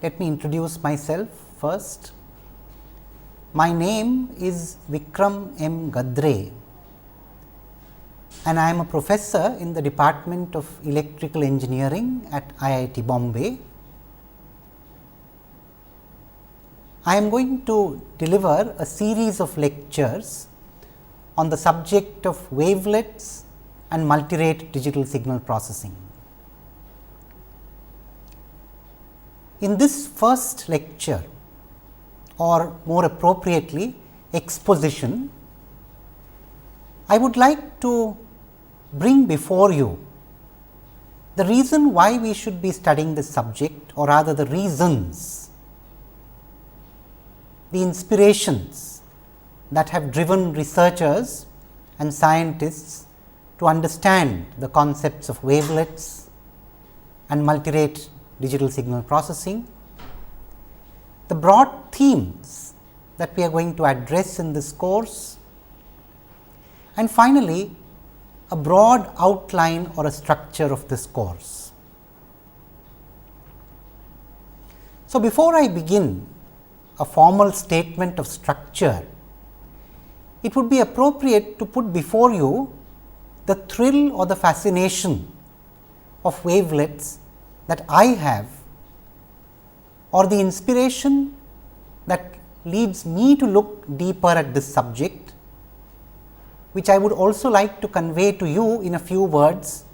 Let me introduce myself first. My name is Vikram M. Gadre and I am a professor in the Department of Electrical Engineering at IIT Bombay. I am going to deliver a series of lectures on the subject of wavelets and multirate digital signal processing. In this first lecture, or more appropriately exposition, I would like to bring before you the reason why we should be studying this subject, or rather the reasons, the inspirations that have driven researchers and scientists to understand the concepts of wavelets and multirate digital signal processing, the broad themes that we are going to address in this course, and finally, a broad outline or a structure of this course. So, before I begin a formal statement of structure, it would be appropriate to put before you the thrill or the fascination of wavelets that I have, or the inspiration that leads me to look deeper at this subject, which I would also like to convey to you in a few words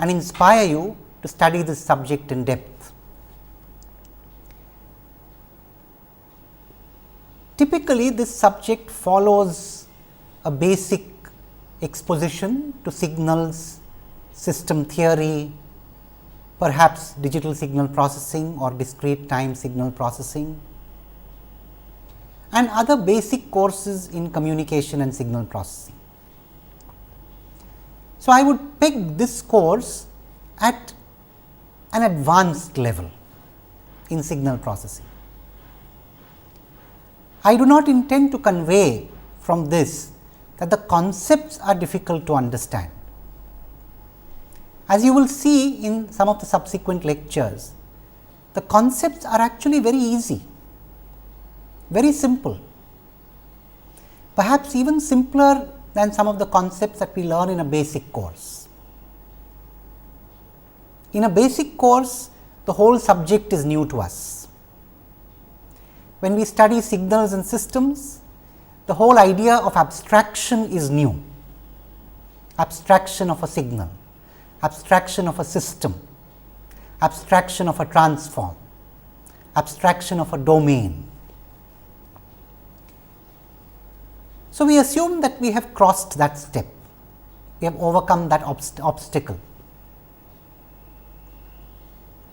and inspire you to study this subject in depth. Typically, this subject follows a basic exposition to signals, system theory, perhaps digital signal processing or discrete time signal processing, and other basic courses in communication and signal processing. So, I would peg this course at an advanced level in signal processing. I do not intend to convey from this that the concepts are difficult to understand. As you will see in some of the subsequent lectures, the concepts are actually very easy, very simple, perhaps even simpler than some of the concepts that we learn in a basic course. In a basic course, the whole subject is new to us. When we study signals and systems, the whole idea of abstraction is new, abstraction of a signal, abstraction of a system, abstraction of a transform, abstraction of a domain. So, we assume that we have crossed that step, we have overcome that obstacle.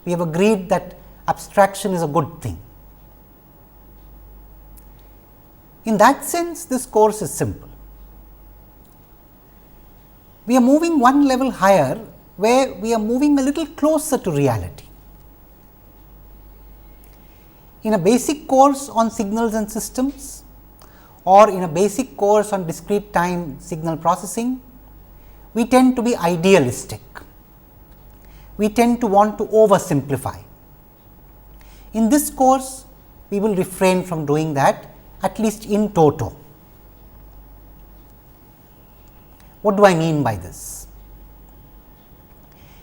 We have agreed that abstraction is a good thing. In that sense, this course is simple. We are moving one level higher, where we are moving a little closer to reality. In a basic course on signals and systems, or in a basic course on discrete time signal processing, we tend to be idealistic. We tend to want to oversimplify. In this course, we will refrain from doing that, at least in toto. What do I mean by this?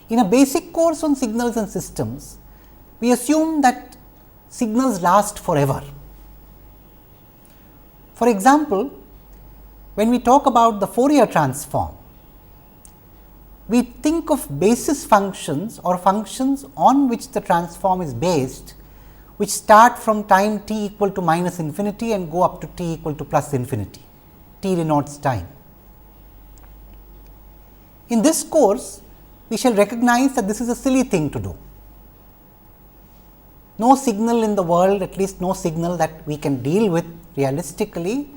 In a basic course on signals and systems, we assume that signals last forever. For example, when we talk about the Fourier transform, we think of basis functions or functions on which the transform is based, which start from time t equal to minus infinity and go up to t equal to plus infinity. T denotes time. In this course, we shall recognize that this is a silly thing to do. No signal in the world, at least no signal that we can deal with realistically,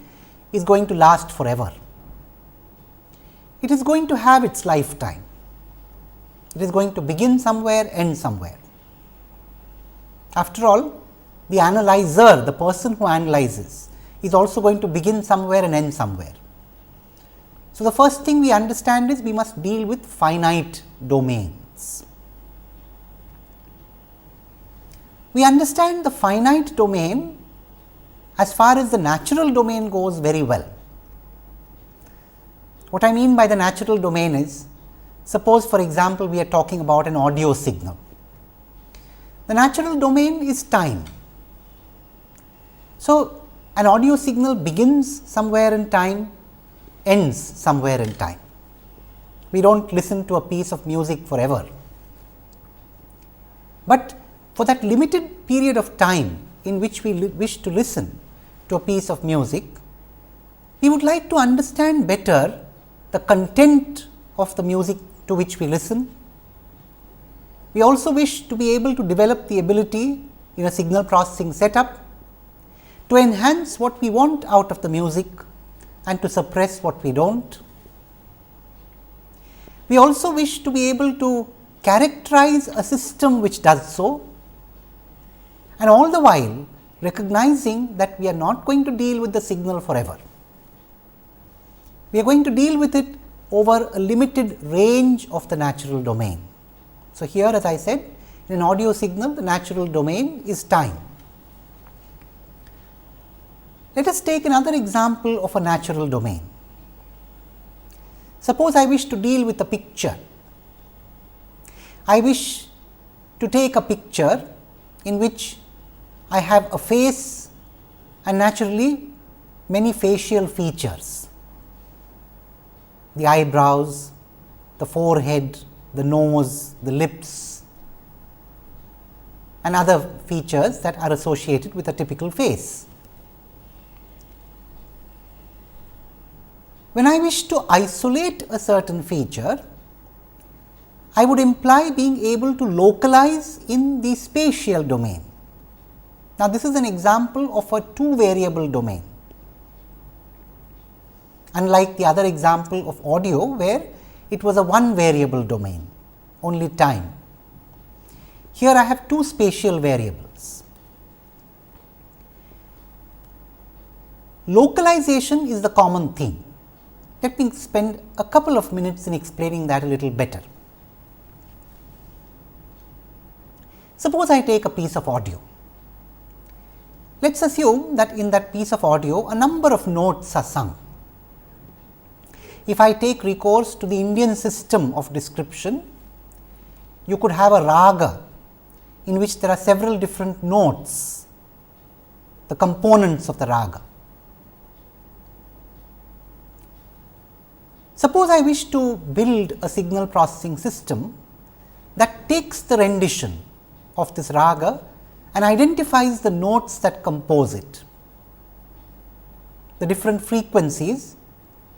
is going to last forever. It is going to have its lifetime. It is going to begin somewhere, end somewhere. After all, the analyzer, the person who analyzes, is also going to begin somewhere and end somewhere. So, the first thing we understand is we must deal with finite domains. We understand the finite domain as far as the natural domain goes very well. What I mean by the natural domain is, suppose for example, we are talking about an audio signal. The natural domain is time. So, an audio signal begins somewhere in time, ends somewhere in time. We do not listen to a piece of music forever, but for that limited period of time in which we wish to listen to a piece of music, we would like to understand better the content of the music to which we listen. We also wish to be able to develop the ability in a signal processing setup to enhance what we want out of the music and to suppress what we do not. We also wish to be able to characterize a system which does so, and all the while recognizing that we are not going to deal with the signal forever. We are going to deal with it over a limited range of the natural domain. So, here as I said, in an audio signal the natural domain is time. Let us take another example of a natural domain. Suppose I wish to deal with a picture. I wish to take a picture in which I have a face and naturally many facial features, the eyebrows, the forehead, the nose, the lips and other features that are associated with a typical face. When I wish to isolate a certain feature, I would imply being able to localize in the spatial domain. Now, this is an example of a two variable domain, unlike the other example of audio where it was a one variable domain, only time. Here I have two spatial variables. Localization is the common theme. Let me spend a couple of minutes in explaining that a little better. Suppose I take a piece of audio. Let us assume that in that piece of audio a number of notes are sung. If I take recourse to the Indian system of description, you could have a raga in which there are several different notes, the components of the raga. Suppose I wish to build a signal processing system that takes the rendition of this raga and identifies the notes that compose it, the different frequencies,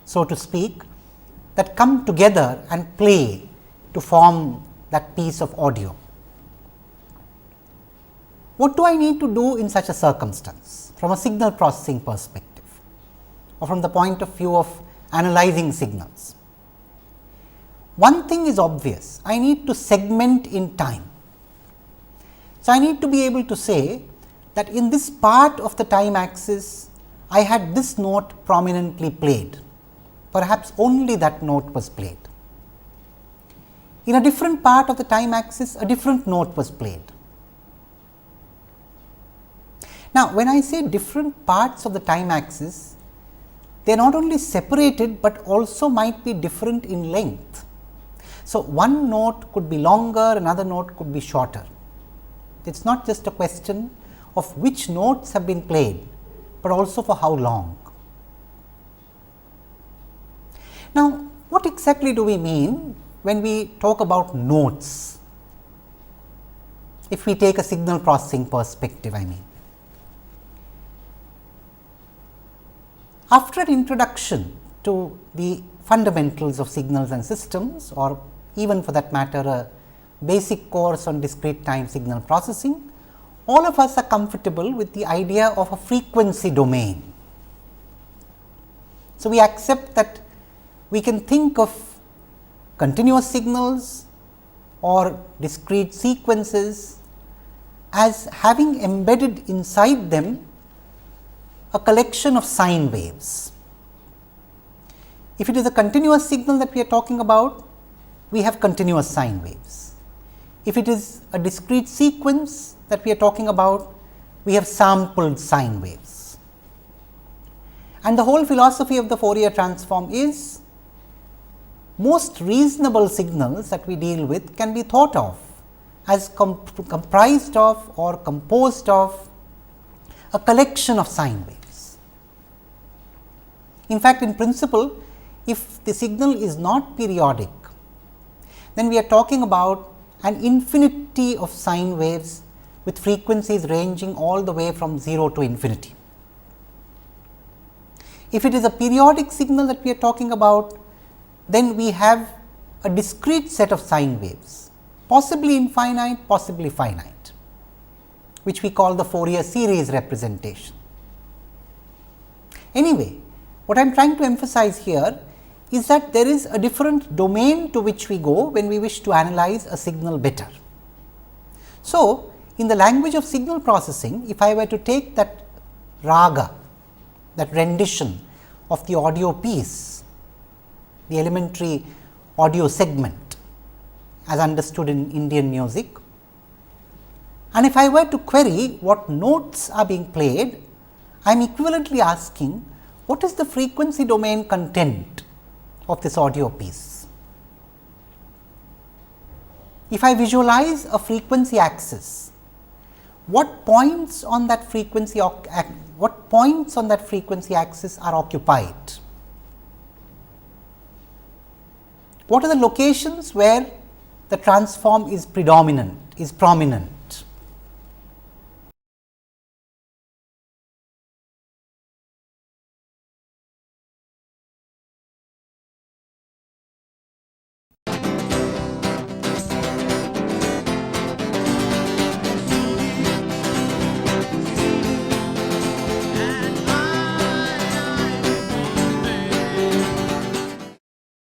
so to speak, that come together and play to form that piece of audio. What do I need to do in such a circumstance from a signal processing perspective or from the point of view of analyzing signals? One thing is obvious, I need to segment in time. So, I need to be able to say that in this part of the time axis, I had this note prominently played, perhaps only that note was played. In a different part of the time axis, a different note was played. Now, when I say different parts of the time axis, they are not only separated, but also might be different in length. So, one note could be longer, another note could be shorter. It is not just a question of which notes have been played, but also for how long. Now, what exactly do we mean when we talk about notes? If we take a signal processing perspective, I mean. After an introduction to the fundamentals of signals and systems, or even for that matter a basic course on discrete time signal processing, all of us are comfortable with the idea of a frequency domain. So, we accept that we can think of continuous signals or discrete sequences as having embedded inside them a collection of sine waves. If it is a continuous signal that we are talking about, we have continuous sine waves. If it is a discrete sequence, that we are talking about, we have sampled sine waves. And the whole philosophy of the Fourier transform is most reasonable signals that we deal with can be thought of as comprised of or composed of a collection of sine waves. In fact, in principle, if the signal is not periodic, then we are talking about an infinity of sine waves with frequencies ranging all the way from 0 to infinity. If it is a periodic signal that we are talking about, then we have a discrete set of sine waves, possibly infinite, possibly finite, which we call the Fourier series representation. Anyway, what I am trying to emphasize here is that there is a different domain to which we go when we wish to analyze a signal better. So, in the language of signal processing, if I were to take that raga, that rendition of the audio piece, the elementary audio segment as understood in Indian music, and if I were to query what notes are being played, I am equivalently asking what is the frequency domain content of this audio piece. If I visualize a frequency axis, what points on that frequency axis are occupied? What are the locations where the transform is predominant, is prominent?